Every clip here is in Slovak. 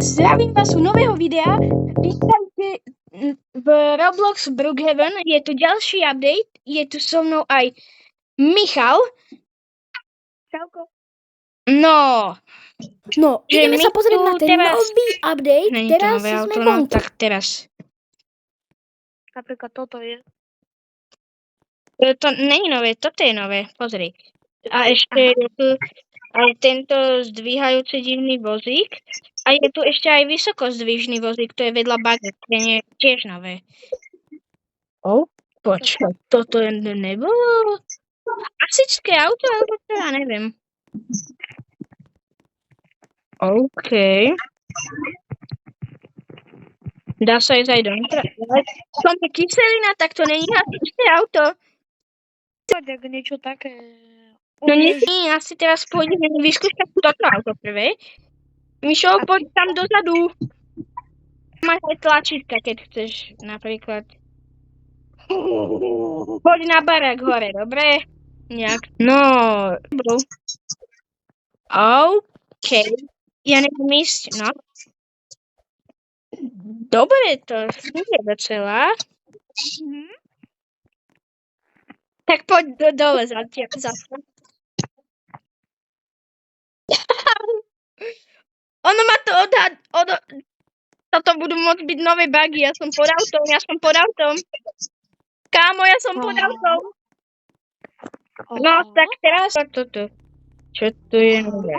Zdravím vás u nového videa. Vítajte v Roblox Brookhaven. Je tu ďalší update. Je tu so mnou aj Michal. Čauko. No, Ideme sa pozrieť na ten nový update. Není to Teraz nové sme auto, vonku. tak teraz. Napríklad toto je. To není nové, toto je nové, pozri. A ešte je tu aj tento zdvíhajúci divný vozík. A je tu ešte aj vysokozdvižný vozík, to je vedľa baget, to je tiež nové. Počkaj, toto nebolo hasičské auto, alebo to ja neviem. OK. Dá sa ísť aj dovnútra. Som kyselina, tak to není hasičské auto. Tak niečo také. No nie, asi teraz pôjdeme vyskúšať toto auto prvé. Mišo, poď tam dozadu. Máš aj tlačítka, keď chceš, napríklad. Poď na barák hore, dobre? Nejak. No, bro. OK. Ja neviem ísť, no. Dobre, to funguje docela. Tak poď dole zase. Ono ma to toto budú môcť byť nové bugy, ja som pod autom. Kámo, ja som pod autom. No, tak teraz toto. Čo tu je nové?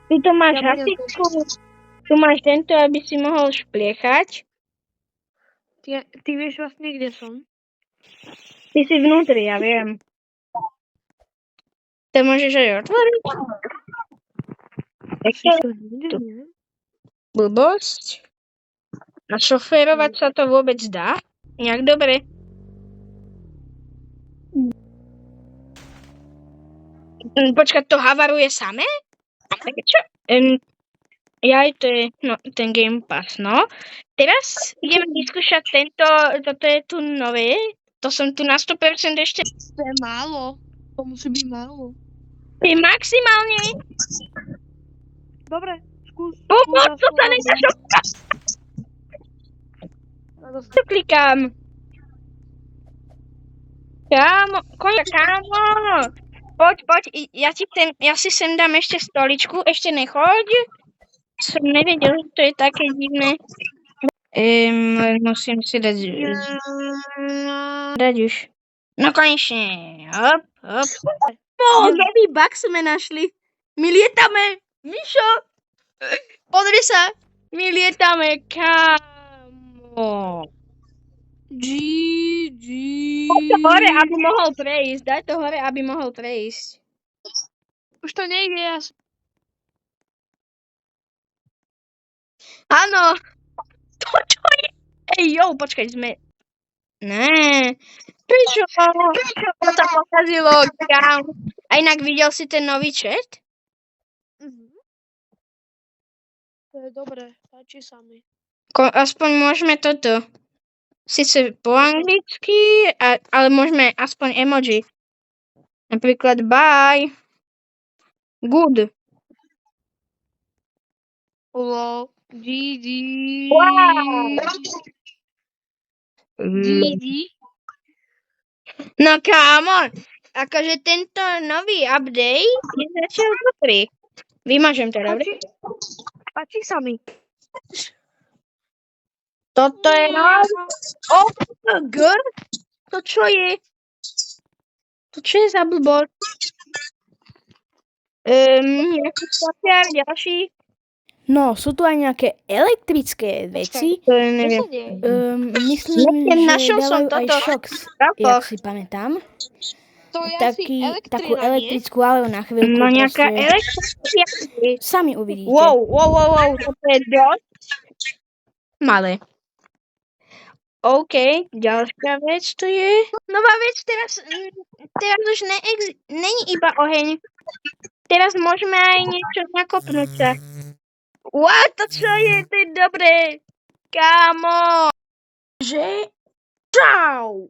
Ty tu máš hasičku, tu máš tento, aby si mohol špliechať. Ty vieš vlastne, kde som? Ty si vnútri, ja viem. To môžeš aj otvoriť. Blbosť. Našoférovať sa to vôbec dá? Nejak dobre. Počkať, to havaruje samé? Čo? Jaj, to je ten Game Pass, no. Teraz ideme vyskúšať toto je tu nové. To som tu na 100% ešte. To je málo. To musí byť málo. Je maximálne. Dobre, skús. Pomoc, to sa nedá šokať. To klikám. Kámo. Poď, ja si sem dám ešte stoličku, ešte nechoď. Som nevedel, že to je také divné. Musím si dať už. No konečne. Hop. Nový bug sme našli. My lietame. Mišo. Pozri sa. My lietame. Kámo. GG. Daj to hore, aby mohol prejsť. Už to nejde, ja Áno. To čo je? Počkaj, sme... Né. Prečo? To sa pokazilo. A inak videl si ten nový chat? To je dobré, páči sa mi. Aspoň môžeme toto. Sice po anglicky, ale môžeme aspoň emoji. Napríklad bye. Good. Hello. GG. Wow. GG. No kámo, akože tento nový update je začal dobrý. Vymažem to, dobre? Páči sa mi. Toto je To čo je? To čo je za blbosť? Nejaký software, ďalší? No, sú tu aj nejaké elektrické veci. To neviem. Myslím, Našiel že som dávajú aj toto. šoks, jak si pamätám. To je asi Takú elektrina, nie? elektrickú, ale na chvíľku No nejaká proste elektrická. sami uvidíte. Wow, toto je dosť malé. OK, ďalšia vec tu je. Nová vec, teraz už není iba oheň. Teraz môžeme aj niečo nakopnúť sa. What, to čo je? To je dobré. Kámo. Že? Čau.